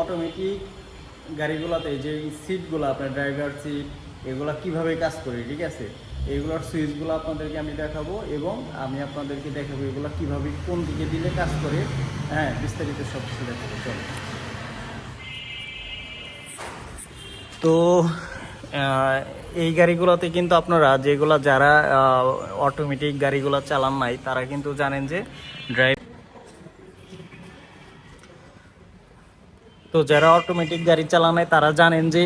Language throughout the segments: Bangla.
অটোমেটিক গাড়িগুলোতে যে সিটগুলো আপনার ড্রাইভার সিট এগুলো কিভাবে কাজ করে, ঠিক আছে, এগুলোর সুইচগুলো আপনাদেরকে আমি দেখাবো এবং আমি আপনাদেরকে দেখাবো এগুলো কিভাবে কোন দিকে দিলে কাজ করে। হ্যাঁ, বিস্তারিত সব কিছু দেখাবো। চলো। তো এই গাড়িগুলোতে কিন্তু আপনারা যেগুলো যারা অটোমেটিক গাড়িগুলো চালান নাই তারা কিন্তু জানেন যে ড্রাইভ তো যারা অটোমেটিক গাড়ি চালায় তারা জানেন যে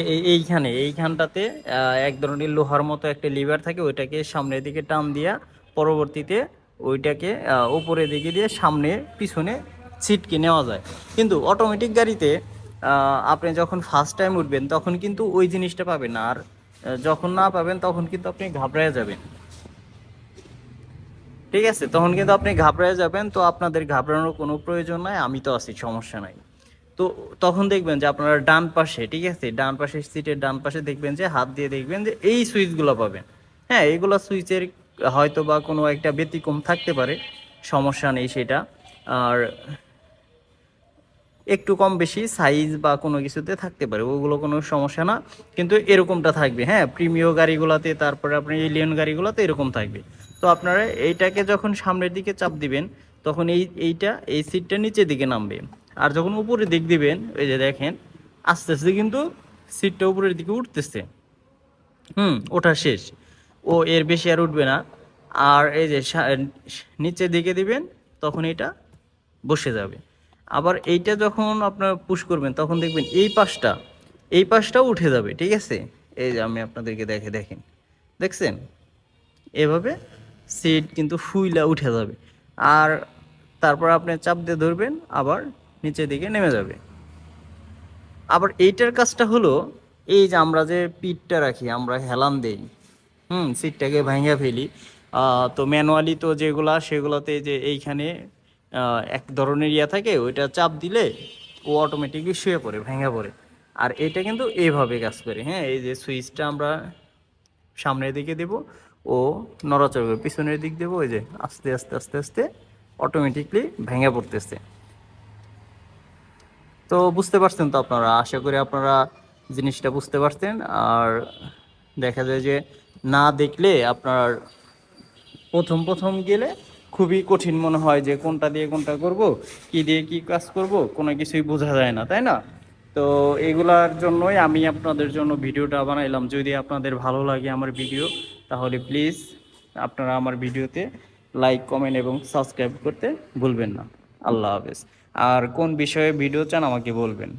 এইখানটাতে এক ধরনের লোহার মতো একটা লিভার থাকে, ওইটাকে সামনের দিকে টান দিয়া পরবর্তীতে ওইটাকে উপরের দিকে দিয়ে সামনে পিছনে ছিটকে নেওয়া যায়। কিন্তু অটোমেটিক গাড়িতে আপনি যখন ফার্স্ট টাইম উঠবেন তখন কিন্তু ওই জিনিসটা পাবেন না, আর যখন না পাবেন তখন কিন্তু আপনি ঘাবড়ায় যাবেন। ঠিক আছে, তখন কিন্তু আপনি ঘাবড়ায় যাবেন। তো আপনাদের ঘাবড়ানোর কোনো প্রয়োজন নাই, আমি তো আছি, সমস্যা নাই। তো তখন দেখবেন যে আপনারা ডান পাশে, ঠিক আছে, ডান পাশে সিটের ডান পাশে দেখবেন যে হাত দিয়ে দেখবেন যে এই সুইচগুলো পাবেন। হ্যাঁ, এইগুলো সুইচের হয়তো বা কোনো একটা ব্যতিক্রম থাকতে পারে, সমস্যা নেই সেটা। আর একটু কম বেশি সাইজ বা কোনো কিছুতে থাকতে পারে, ওগুলো কোনো সমস্যা না। কিন্তু এরকমটা থাকবে, হ্যাঁ, প্রিমিয় গাড়িগুলোতে, তারপরে আপনার এলিয়ন গাড়িগুলোতে এরকম থাকবে। তো আপনারা এইটাকে যখন সামনের দিকে চাপ দিবেন তখন এই সিটটা নিচের দিকে নামবে। আর যখন উপরের দিক দিবেন, ওই যে দেখেন আস্তে আস্তে কিন্তু সিটটা উপরের দিকে উঠতেছে। ওঠা শেষ, ও এর বেশি আর উঠবে না। আর এই যে নিচের দিকে দিবেন তখন এটা বসে যাবে। আবার এইটা যখন আপনার পুশ করবেন তখন দেখবেন এই পাশটাও উঠে যাবে, ঠিক আছে। এই যে আমি আপনাদেরকে দেখেন, দেখছেন, এভাবে সিট কিন্তু ফুইলা উঠে যাবে। আর তারপর আপনি চাপ দিয়ে ধরবেন, আবার নিচের দিকে নেমে যাবে। আবার এইটার কাজটা হলো, এই যে আমরা যে পিঠটা রাখি, আমরা হেলান দেই, সিটটাকে ভাঙিয়ে ফেলি। তো ম্যানুয়ালি তো যেগুলা সেগুলোতে যে এইখানে এক ধরনের ইয়া থাকে, ওইটা চাপ দিলে ও অটোমেটিকলি শুয়ে পড়ে, ভেঙে পড়ে। আর এটা কিন্তু এইভাবে কাজ করে। হ্যাঁ, এই যে সুইচটা আমরা সামনের দিকে দেব, ও নড়াচড়া করবে, পিছনের দিক দেবো, ওই যে আস্তে আস্তে আস্তে আস্তে অটোমেটিকলি ভেঙে পড়তেছে। তো বুঝতে পারছেন তো আপনারা, আশা করি আপনারা জিনিসটা বুঝতে পারছেন। আর দেখা যায় যে না দেখলে আপনার প্রথম প্রথম গেলে খুবই কঠিন মনে হয় যে কোনটা দিয়ে কোনটা করব, কি দিয়ে কি কাজ করব, কোনো কিছুই বোঝা যায় না, তাই না? তো এগুলার জন্যই আমি আপনাদের জন্য ভিডিওটা বানাইলাম। যদি আপনাদের ভালো লাগে আমার ভিডিও, তাহলে প্লিজ আপনারা আমার ভিডিওতে লাইক, কমেন্ট এবং সাবস্ক্রাইব করতে ভুলবেন না। আল্লাহ হাফেজ। আর কোন বিষয়ে ভিডিও চান আমাকে বলবেন।